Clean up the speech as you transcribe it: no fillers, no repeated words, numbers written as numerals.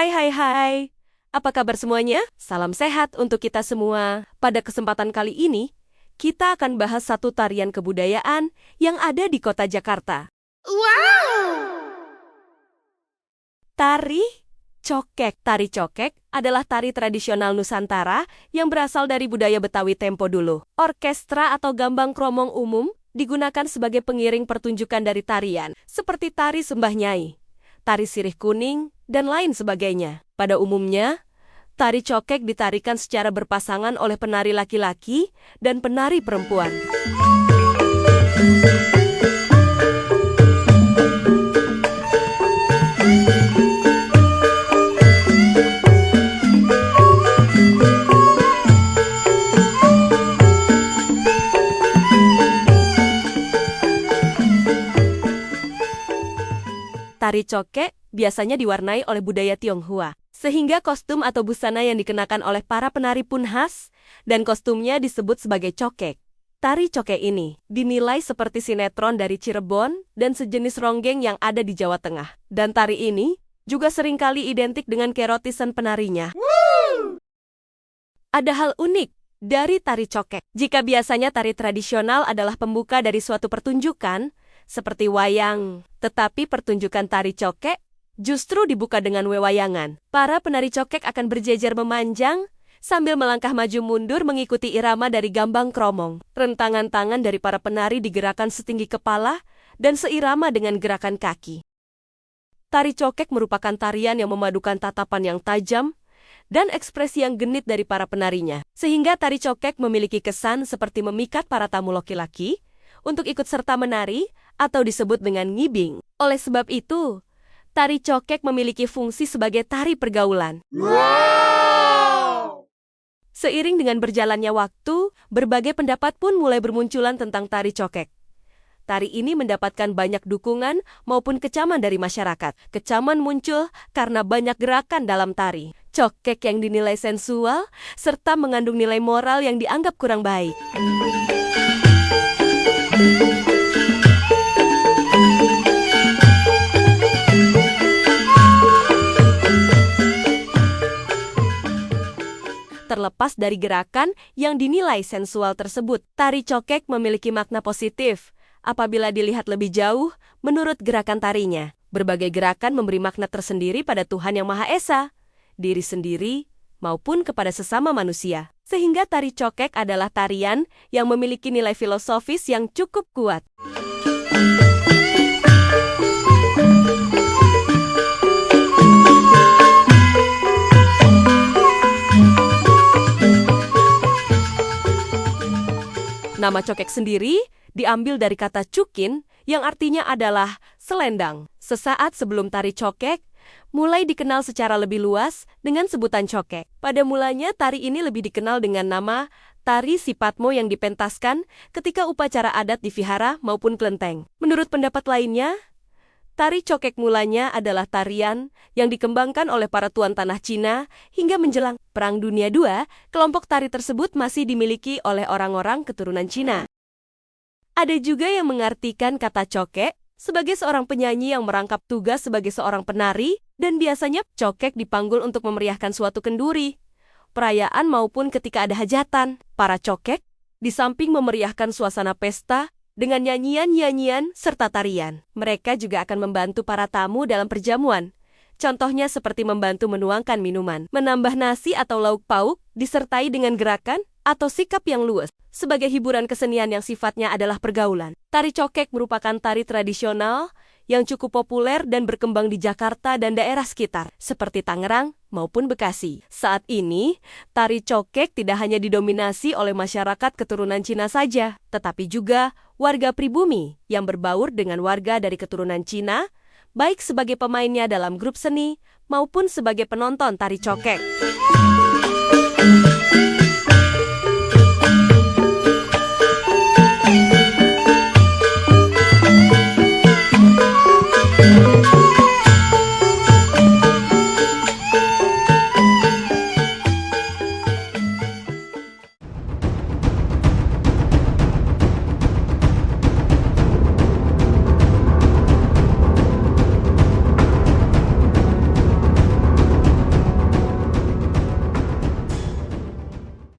Hai. Apa kabar semuanya? Salam sehat untuk kita semua. Pada kesempatan kali ini, kita akan bahas satu tarian kebudayaan yang ada di kota Jakarta. Wow! Tari cokek. Tari cokek adalah tari tradisional Nusantara yang berasal dari budaya Betawi tempo dulu. Orkestra atau gambang kromong umum digunakan sebagai pengiring pertunjukan dari tarian, seperti tari sembah nyai, tari sirih kuning, dan lain sebagainya. Pada umumnya, tari cokek ditarikan secara berpasangan oleh penari laki-laki dan penari perempuan. Tari cokek biasanya diwarnai oleh budaya Tionghoa, sehingga kostum atau busana yang dikenakan oleh para penari pun khas, dan kostumnya disebut sebagai cokek. Tari cokek ini dinilai seperti sinetron dari Cirebon dan sejenis ronggeng yang ada di Jawa Tengah. Dan tari ini juga seringkali identik dengan keerotisan penarinya. Ada hal unik dari tari cokek. Jika biasanya tari tradisional adalah pembuka dari suatu pertunjukan, seperti wayang, tetapi pertunjukan tari cokek justru dibuka dengan wewayangan. Para penari cokek akan berjejer memanjang sambil melangkah maju mundur mengikuti irama dari gambang kromong. Rentangan tangan dari para penari digerakkan setinggi kepala dan seirama dengan gerakan kaki. Tari cokek merupakan tarian yang memadukan tatapan yang tajam dan ekspresi yang genit dari para penarinya, sehingga tari cokek memiliki kesan seperti memikat para tamu laki-laki untuk ikut serta menari atau disebut dengan ngibing. Oleh sebab itu, tari cokek memiliki fungsi sebagai tari pergaulan. Wow! Seiring dengan berjalannya waktu, berbagai pendapat pun mulai bermunculan tentang tari cokek. Tari ini mendapatkan banyak dukungan maupun kecaman dari masyarakat. Kecaman muncul karena banyak gerakan dalam tari cokek yang dinilai sensual, serta mengandung nilai moral yang dianggap kurang baik. Terlepas dari gerakan yang dinilai sensual tersebut, tari cokek memiliki makna positif apabila dilihat lebih jauh menurut gerakan tarinya. Berbagai gerakan memberi makna tersendiri pada Tuhan Yang Maha Esa, diri sendiri, maupun kepada sesama manusia. Sehingga tari cokek adalah tarian yang memiliki nilai filosofis yang cukup kuat. Nama cokek sendiri diambil dari kata cukin yang artinya adalah selendang. Sesaat sebelum tari cokek mulai dikenal secara lebih luas dengan sebutan cokek. Pada mulanya tari ini lebih dikenal dengan nama tari sipatmo yang dipentaskan ketika upacara adat di vihara maupun kelenteng. Menurut pendapat lainnya, tari cokek mulanya adalah tarian yang dikembangkan oleh para tuan tanah Cina hingga menjelang Perang Dunia II, kelompok tari tersebut masih dimiliki oleh orang-orang keturunan Cina. Ada juga yang mengartikan kata cokek sebagai seorang penyanyi yang merangkap tugas sebagai seorang penari, dan biasanya cokek dipanggul untuk memeriahkan suatu kenduri, perayaan maupun ketika ada hajatan. Para cokek di samping memeriahkan suasana pesta dengan nyanyian-nyanyian serta tarian, mereka juga akan membantu para tamu dalam perjamuan. Contohnya seperti membantu menuangkan minuman, menambah nasi atau lauk pauk, disertai dengan gerakan atau sikap yang luas, sebagai hiburan kesenian yang sifatnya adalah pergaulan. Tari cokek merupakan tari tradisional yang cukup populer dan berkembang di Jakarta dan daerah sekitar, seperti Tangerang maupun Bekasi. Saat ini, tari cokek tidak hanya didominasi oleh masyarakat keturunan Cina saja, tetapi juga warga pribumi yang berbaur dengan warga dari keturunan Cina, baik sebagai pemainnya dalam grup seni maupun sebagai penonton tari cokek.